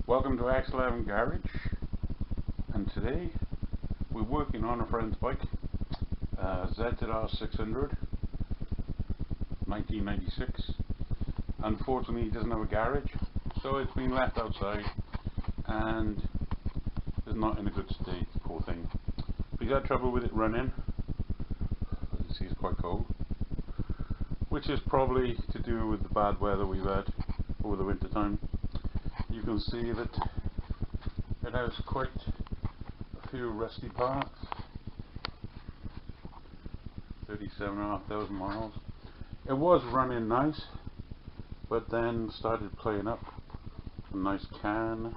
Welcome to X11 Garage, and today we're working on a friend's bike, ZZR600, 1996. Unfortunately, he doesn't have a garage, so it's been left outside and is not in a good state, poor thing. He's had trouble with it running. As you see, it's quite cold, which is probably to do with the bad weather we've had over the winter time. You can see that it has quite a few rusty parts. 37,500 miles. It was running nice, but then started playing up. A nice can.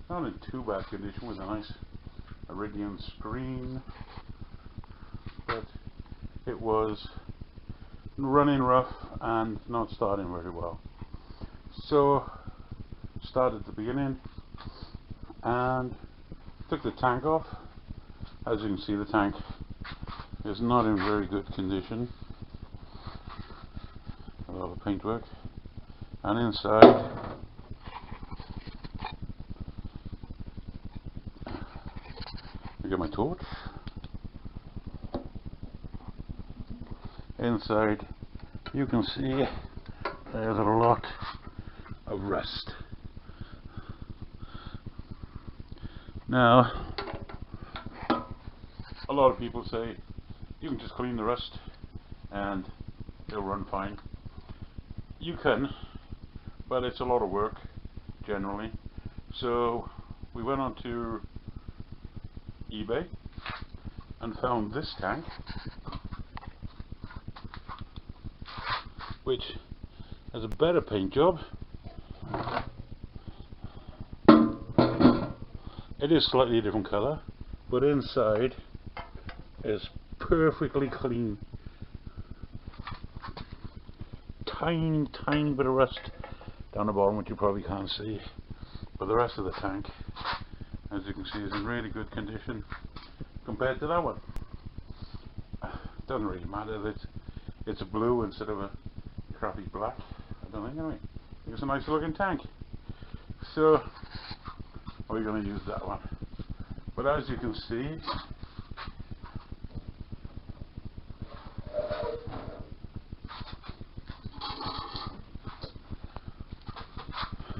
Not in too bad condition, with a nice Iridium screen, but it was running rough and not starting very well. So started at the beginning and took the tank off. As you can see, the tank is not in very good condition. A lot of paintwork, and inside I get my torch. Inside you can see there's a lot of rust. Now, a lot of people say you can just clean the rust and it'll run fine. You can, but it's a lot of work generally. So we went on to eBay and found this tank, which has a better paint job. It is slightly a different colour, but inside is perfectly clean. Tiny bit of rust down the bottom, which you probably can't see, but the rest of the tank, as you can see, is in really good condition compared to that one. Doesn't really matter that it's a blue instead of a crappy black. I don't think, anyway. It's a nice looking tank, so we're going to use that one. But as you can see,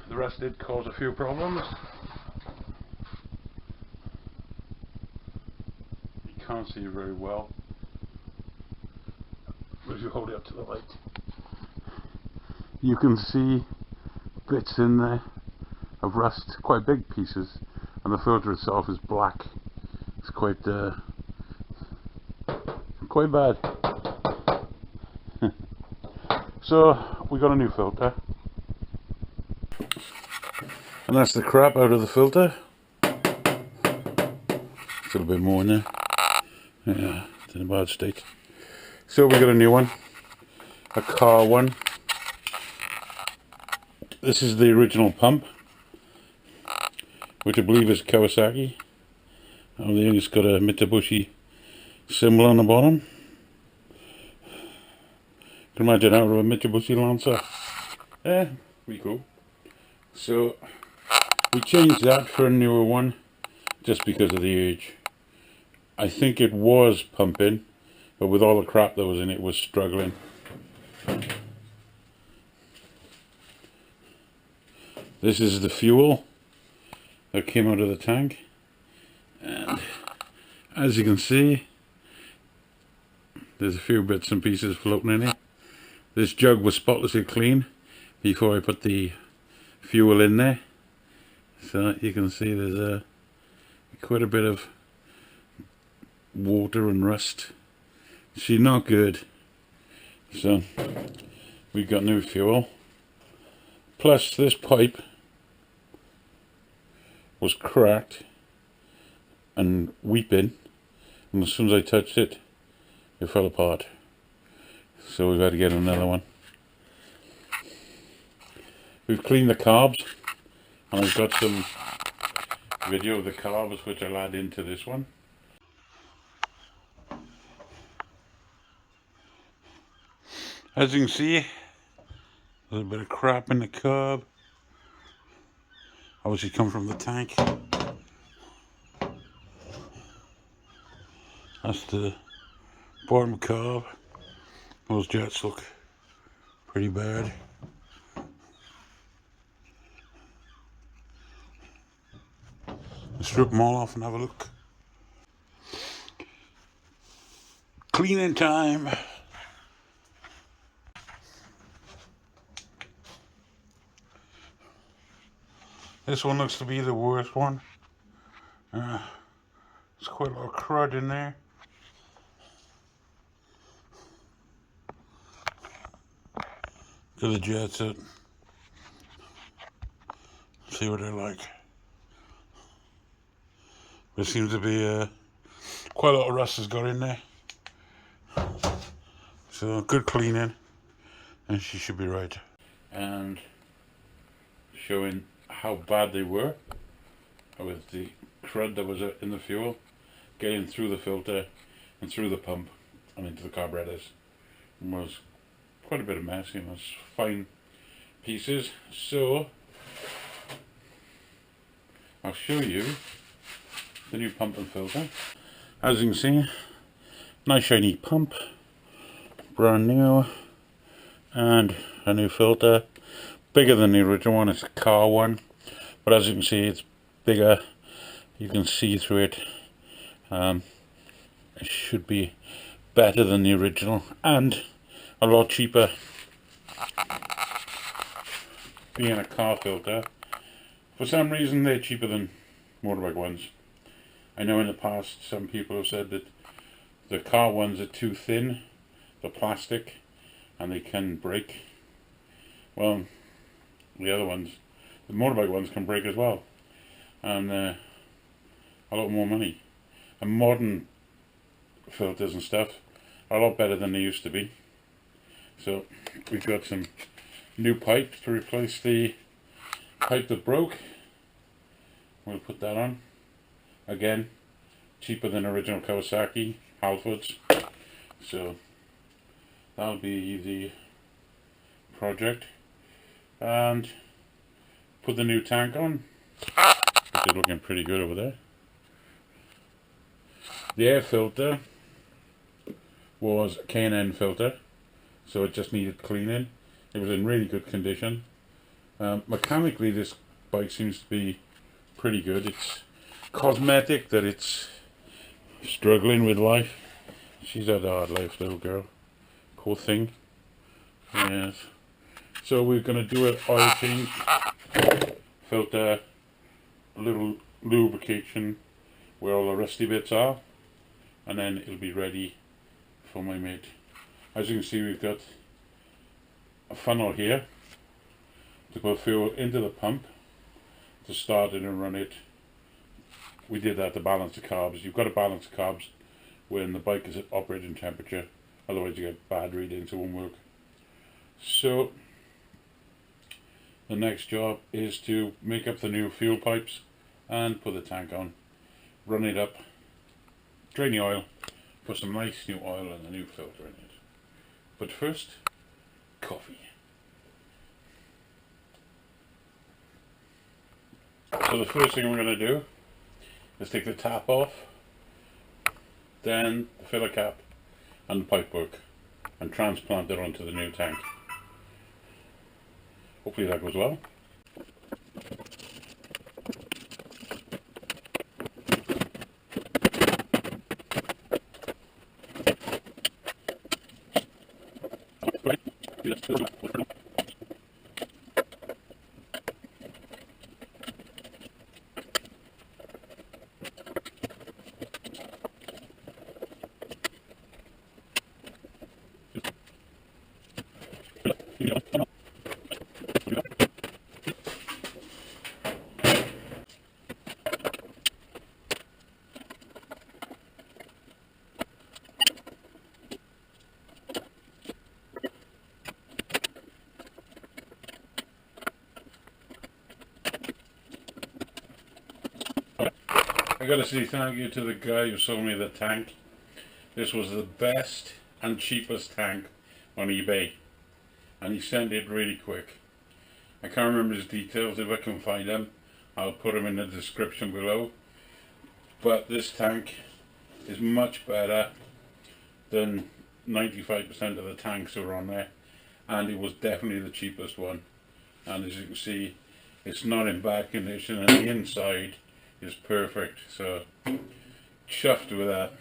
the rest did cause a few problems. You can't see very well as you hold it up to the light. You can see bits in there of rust, quite big pieces, and the filter itself is black. It's quite bad. So we got a new filter, and that's the crap out of the filter. It's a little bit more in there. Yeah, it's in a bad state. So we got a new one, a car one. This is the original pump, which I believe is Kawasaki. I think it's got a Mitsubishi symbol on the bottom. You can imagine out of a Mitsubishi Lancer. Yeah, pretty cool. So we changed that for a newer one just because of the age. I think it was pumping, but with all the crap that was in it, it was struggling. This is the fuel that came out of the tank, and as you can see, there's a few bits and pieces floating in it. This jug was spotlessly clean before I put the fuel in there, so you can see there's quite a bit of water and rust. See, not good. So we got new fuel, plus this pipe was cracked and weeping, and as soon as I touched it, it fell apart. So we've had to get another one. We've cleaned the carbs, and I've got some video of the carbs which I'll add into this one. As you can see, a little bit of crap in the carb. obviously come from the tank. That's the bottom carb. Those jets look pretty bad. Let's strip them all off and have a look. Cleaning time. This one looks to be the worst one. There's quite a lot of crud in there. Get the jets out. See what they're like. There seems to be quite a lot of rust has got in there. So good cleaning, and she should be right. And showing how bad they were with the crud that was in the fuel getting through the filter and through the pump and into the carburetors. It was quite a bit of mess, you know, fine pieces. So I'll show you the new pump and filter. As you can see, nice shiny pump, brand new, and a new filter, bigger than the original one. It's a car one, but as you can see, it's bigger. You can see through it. It should be better than the original and a lot cheaper. Being a car filter, for some reason they're cheaper than motorbike ones. I know in the past some people have said that the car ones are too thin, they're plastic, and they can break. Well, the other ones, the motorbike ones, can break as well, and a lot more money. And modern filters and stuff are a lot better than they used to be. So we've got some new pipe to replace the pipe that broke. We'll put that on. Again, cheaper than original Kawasaki Halfords. So that'll be the project. And put the new tank on. They're looking pretty good over there. The air filter was a K&N filter, so it just needed cleaning. It was in really good condition. Mechanically, this bike seems to be pretty good. It's cosmetic that it's struggling with life. She's had a hard life, little girl. Poor thing. Yes. So we're going to do an oil change, filter, a little lubrication where all the rusty bits are, and then it'll be ready for my mate. As you can see, we've got a funnel here to put fuel into the pump to start it and run it. We did that to balance the carbs. You've got to balance the carbs when the bike is at operating temperature, otherwise you get bad readings, it won't work. So the next job is to make up the new fuel pipes and put the tank on, run it up, drain the oil, put some nice new oil and a new filter in it. But first, coffee. So the first thing we're going to do is take the tap off, then the filler cap and the pipework, and transplant it onto the new tank. Hopefully that goes well. I gotta say thank you to the guy who sold me the tank. This was the best and cheapest tank on eBay, and he sent it really quick. I can't remember his details. If I can find them, I'll put them in the description below. But this tank is much better than 95% of the tanks that are on there, and it was definitely the cheapest one. And as you can see, it's not in bad condition, and the inside is perfect, so chuffed with that.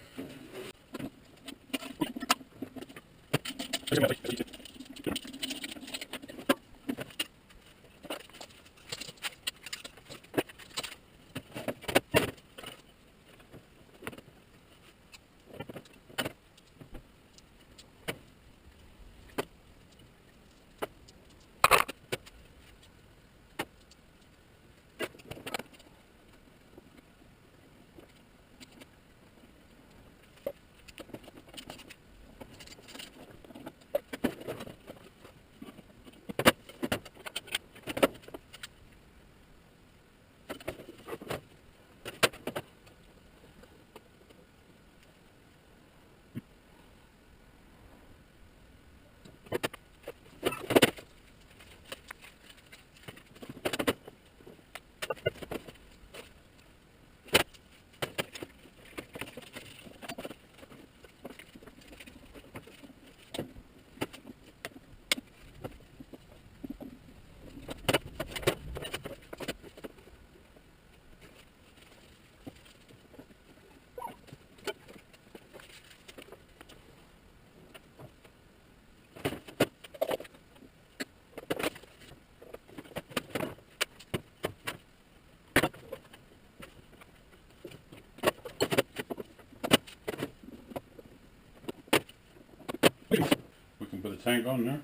We can put the tank on now.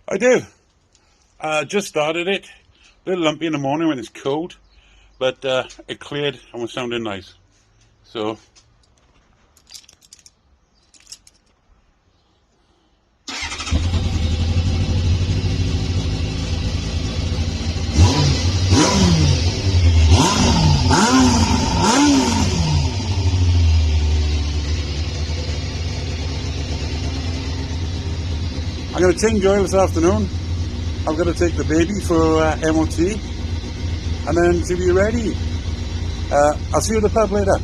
I do. Just started it. A little lumpy in the morning when it's cold, but it cleared and was sounding nice. So I'm going to change oil this afternoon. I'm going to take the baby for MOT, and then she'll be ready. I'll see you at the pub later.